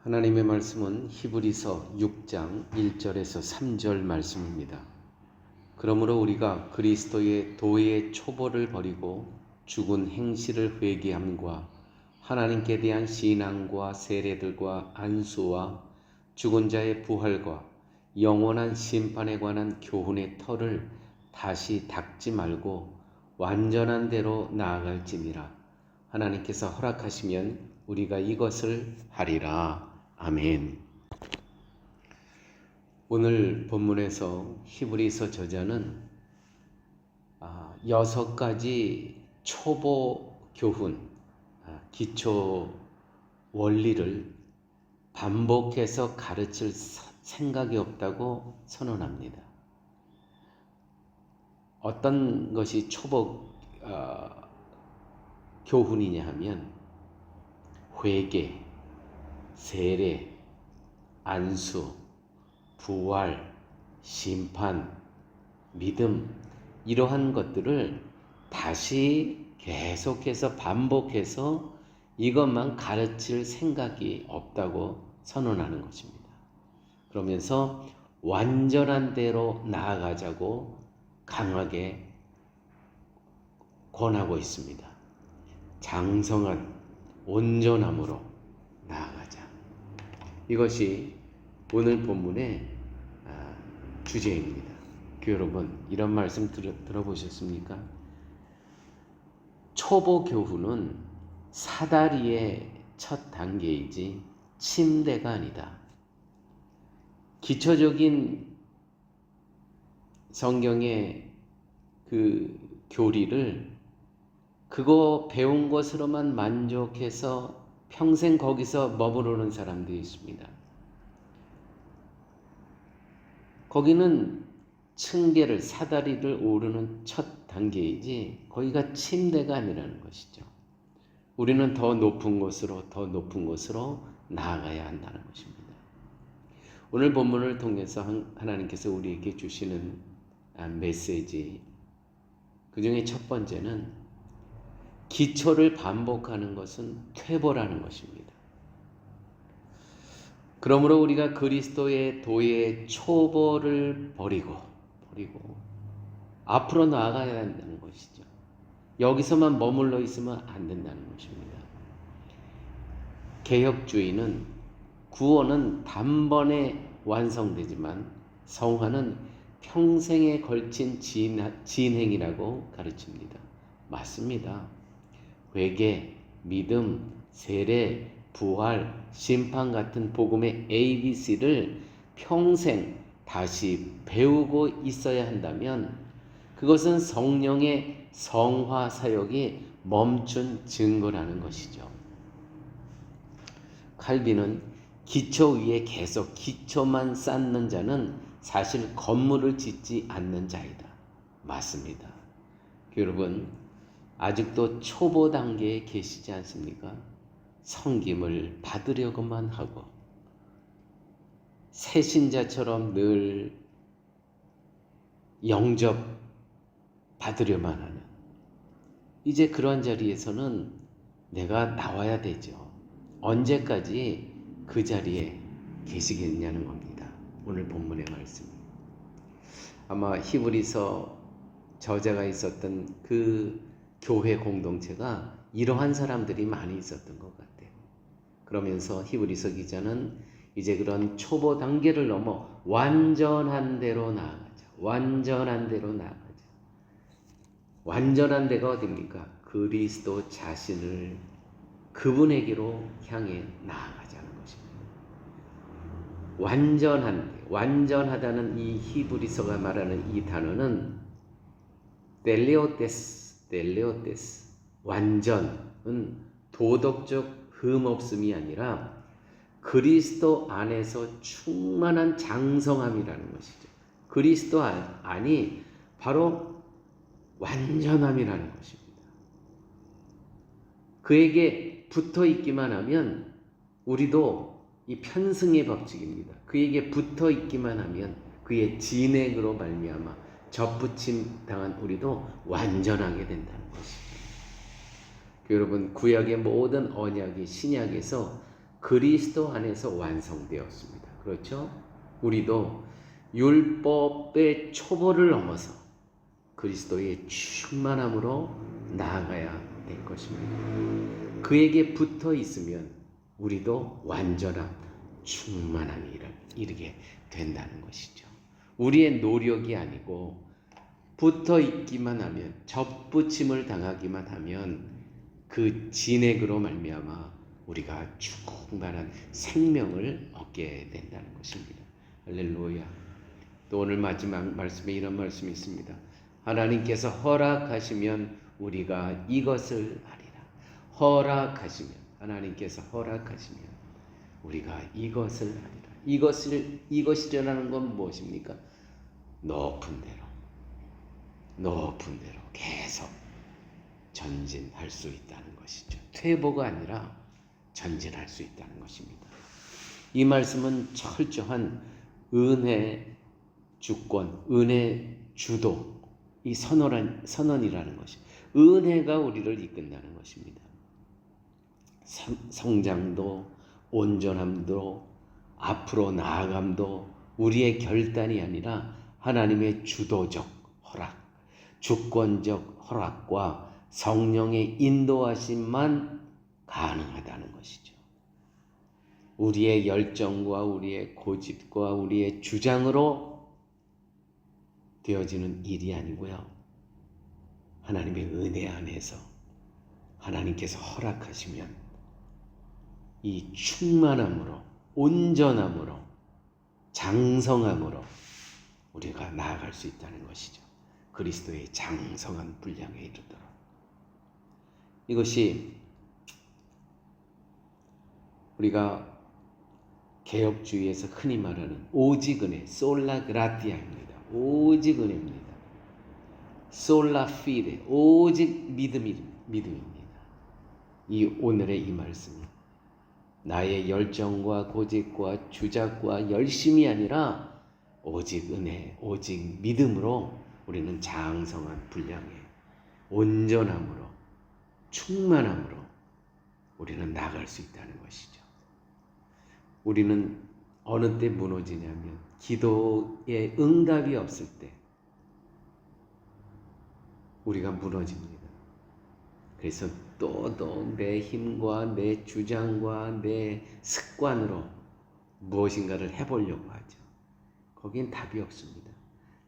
하나님의 말씀은 히브리서 6장 1절에서 3절 말씀입니다. 그러므로 우리가 그리스도의 도의 초보를 버리고 죽은 행실을 회개함과 하나님께 대한 신앙과 세례들과 안수와 죽은 자의 부활과 영원한 심판에 관한 교훈의 터를 다시 닦지 말고 완전한 대로 나아갈지니라. 하나님께서 허락하시면 우리가 이것을 하리라. 아멘. 오늘 본문에서 히브리서 저자는 6가지 초보 교훈, 기초 원리를 반복해서 가르칠 생각이 없다고 선언합니다. 어떤 것이 초보 교훈이냐 하면 회개, 세례, 안수, 부활, 심판, 믿음, 이러한 것들을 다시 계속해서 반복해서 이것만 가르칠 생각이 없다고 선언하는 것입니다. 그러면서 완전한 대로 나아가자고 강하게 권하고 있습니다. 장성한 온전함으로 나아가자. 이것이 오늘 본문의 주제입니다. 여러분, 이런 말씀 들어보셨습니까? 초보 교훈은 사다리의 첫 단계이지 침대가 아니다. 기초적인 성경의 그 교리를 그거 배운 것으로만 만족해서 평생 거기서 머무르는 사람들이 있습니다. 거기는 층계를, 사다리를 오르는 첫 단계이지 거기가 침대가 아니라는 것이죠. 우리는 더 높은 곳으로 나아가야 한다는 것입니다. 오늘 본문을 통해서 하나님께서 우리에게 주시는 메시지, 그 중에 첫 번째는 기초를 반복하는 것은 퇴보라는 것입니다. 그러므로 우리가 그리스도의 도의 초보를 버리고 앞으로 나아가야 한다는 것이죠. 여기서만 머물러 있으면 안 된다는 것입니다. 개혁주의는 구원은 단번에 완성되지만 성화는 평생에 걸친 진행이라고 가르칩니다. 맞습니다. 회개, 믿음, 세례, 부활, 심판 같은 복음의 ABC를 평생 다시 배우고 있어야 한다면 그것은 성령의 성화 사역이 멈춘 증거라는 것이죠. 칼빈은 기초 위에 계속 기초만 쌓는 자는 사실 건물을 짓지 않는 자이다. 맞습니다. 여러분, 아직도 초보 단계에 계시지 않습니까? 섬김을 받으려고만 하고 새신자처럼 늘 영접 받으려만 하는, 이제 그런 자리에서는 내가 나와야 되죠. 언제까지 그 자리에 계시겠냐는 겁니다. 오늘 본문의 말씀. 아마 히브리서 저자가 있었던 그 교회 공동체가 이러한 사람들이 많이 있었던 것 같아요. 그러면서 히브리서 기자는 이제 그런 초보 단계를 넘어 완전한 데로 나아가자. 완전한 데로 나아가자. 완전한 데가 어디입니까? 그리스도 자신을 그분에게로 향해 나아가자는 것입니다. 완전하다는 이 히브리서가 말하는 이 단어는 텔레오테스, 완전은 도덕적 흠없음이 아니라 그리스도 안에서 충만한 장성함이라는 것이죠. 그리스도 안이 바로 완전함이라는 것입니다. 그에게 붙어 있기만 하면 우리도, 이 편승의 법칙입니다. 그에게 붙어 있기만 하면 그의 진행으로 말미암아 접붙임 당한 우리도 완전하게 된다는 것입니다. 여러분, 구약의 모든 언약이 신약에서 그리스도 안에서 완성되었습니다. 그렇죠? 우리도 율법의 초보를 넘어서 그리스도의 충만함으로 나아가야 될 것입니다. 그에게 붙어 있으면 우리도 완전한 충만함이 이르게 된다는 것이죠. 우리의 노력이 아니고 붙어 있기만 하면, 접붙임을 당하기만 하면 그 진액으로 말미암아 우리가 충만한 생명을 얻게 된다는 것입니다. 할렐루야. 또 오늘 마지막 말씀에 이런 말씀이 있습니다. 하나님께서 허락하시면 우리가 이것을 하리라. 허락하시면, 하나님께서 허락하시면 우리가 이것을 하리라. 이것이라는 건 무엇입니까? 높은 데로 계속 전진할 수 있다는 것이죠. 퇴보가 아니라 전진할 수 있다는 것입니다. 이 말씀은 철저한 은혜 주권, 은혜 주도, 이 선언이라는 것이, 은혜가 우리를 이끈다는 것입니다. 성장도, 온전함도, 앞으로 나아감도 우리의 결단이 아니라 하나님의 주도적 허락, 주권적 허락과 성령의 인도하심만 가능하다는 것이죠. 우리의 열정과 우리의 고집과 우리의 주장으로 되어지는 일이 아니고요. 하나님의 은혜 안에서 하나님께서 허락하시면 이 충만함으로, 온전함으로, 장성함으로 우리가 나아갈 수 있다는 것이죠. 그리스도의 장성한 분량에 이르도록. 이것이 우리가 개혁주의에서 흔히 말하는 오직 은혜, 솔라 그라티아입니다. 오직 은혜입니다. 솔라 피데, 오직 믿음입니다. 이 오늘의 이 말씀이 나의 열정과 고집과 주작과 열심이 아니라 오직 은혜, 오직 믿음으로 우리는 장성한 분량에, 온전함으로, 충만함으로 우리는 나갈 수 있다는 것이죠. 우리는 어느 때 무너지냐면 기도에 응답이 없을 때 우리가 무너집니다. 그래서 또 내 힘과 내 주장과 내 습관으로 무엇인가를 해보려고 하죠. 거기엔 답이 없습니다.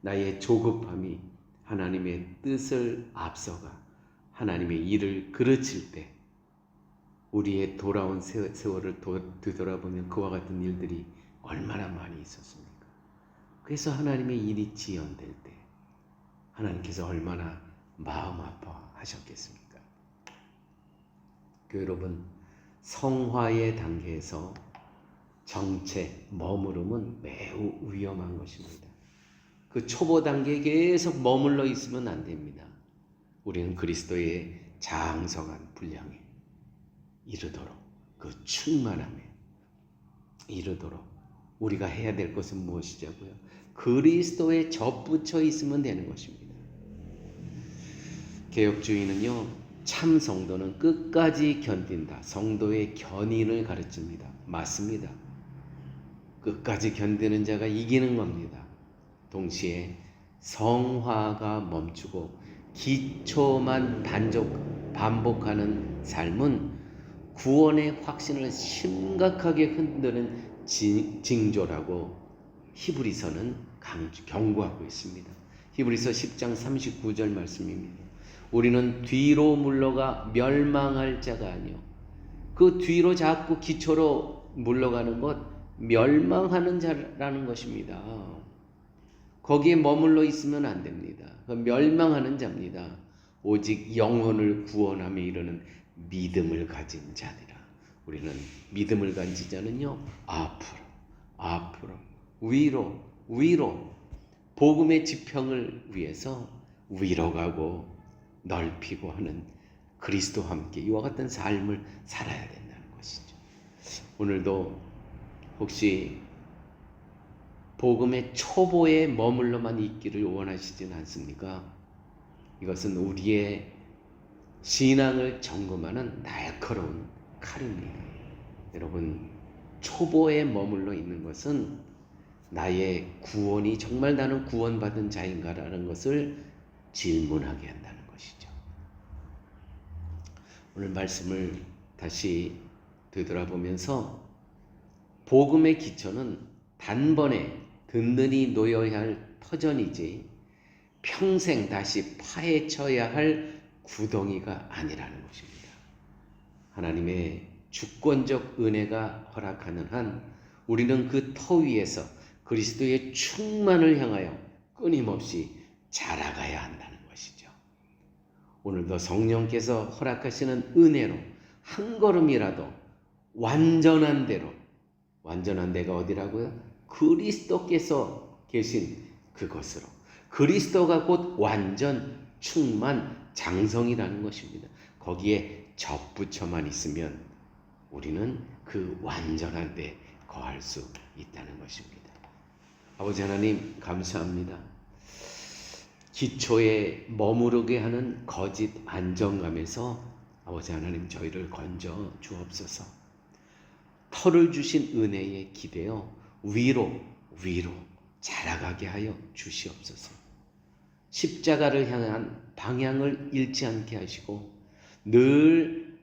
나의 조급함이 하나님의 뜻을 앞서가 하나님의 일을 그르칠 때 우리의 돌아온 세월을 되돌아보면 그와 같은 일들이 얼마나 많이 있었습니까? 그래서 하나님의 일이 지연될 때 하나님께서 얼마나 마음 아파하셨겠습니까? 여러분, 성화의 단계에서 정체, 머무름은 매우 위험한 것입니다. 그 초보 단계에 계속 머물러 있으면 안 됩니다. 우리는 그리스도의 장성한 분량에 이르도록, 그 충만함에 이르도록 우리가 해야 될 것은 무엇이냐고요? 그리스도에 접붙여 있으면 되는 것입니다. 개혁주의는요, 참 성도는 끝까지 견딘다. 성도의 견인을 가르칩니다. 맞습니다. 끝까지 견디는 자가 이기는 겁니다. 동시에 성화가 멈추고 기초만 반복하는 삶은 구원의 확신을 심각하게 흔드는 징조라고 히브리서는 경고하고 있습니다. 히브리서 10장 39절 말씀입니다. 우리는 뒤로 물러가 멸망할 자가 아니요, 그 뒤로 자꾸 기초로 물러가는 것 멸망하는 자라는 것입니다. 거기에 머물러 있으면 안 됩니다. 멸망하는 자입니다. 오직 영혼을 구원함에 이르는 믿음을 가진 자니라. 우리는 믿음을 가진 자는요, 앞으로 위로 복음의 지평을 위해서 위로 가고 넓히고 하는 그리스도와 함께 이와 같은 삶을 살아야 된다는 것이죠. 오늘도 혹시 복음의 초보에 머물러만 있기를 원하시진 않습니까? 이것은 우리의 신앙을 점검하는 날카로운 칼입니다. 여러분, 초보에 머물러 있는 것은 나의 구원이 정말 나는 구원받은 자인가라는 것을 질문하게 한다는 것이죠. 오늘 말씀을 다시 되돌아보면서 복음의 기초는 단번에 든든히 놓여야 할 터전이지 평생 다시 파헤쳐야 할 구덩이가 아니라는 것입니다. 하나님의 주권적 은혜가 허락하는 한 우리는 그 터 위에서 그리스도의 충만을 향하여 끊임없이 자라가야 한다는 것이죠. 오늘도 성령께서 허락하시는 은혜로 한 걸음이라도 완전한 대로, 완전한 데가 어디라고요? 그리스도께서 계신 그곳으로. 그리스도가 곧 완전, 충만, 장성이라는 것입니다. 거기에 접붙여만 있으면 우리는 그 완전한 데 거할 수 있다는 것입니다. 아버지 하나님, 감사합니다. 기초에 머무르게 하는 거짓 안정감에서 아버지 하나님 저희를 건져 주옵소서. 터를 주신 은혜에 기대어 위로 자라가게 하여 주시옵소서. 십자가를 향한 방향을 잃지 않게 하시고 늘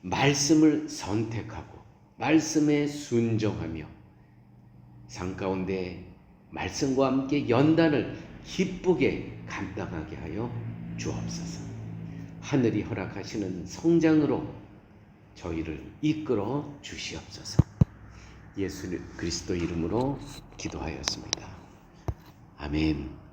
말씀을 선택하고 말씀에 순종하며 삶 가운데 말씀과 함께 연단을 기쁘게 감당하게 하여 주옵소서. 하늘이 허락하시는 성장으로 저희를 이끌어 주시옵소서. 예수 그리스도 이름으로 기도하였습니다. 아멘.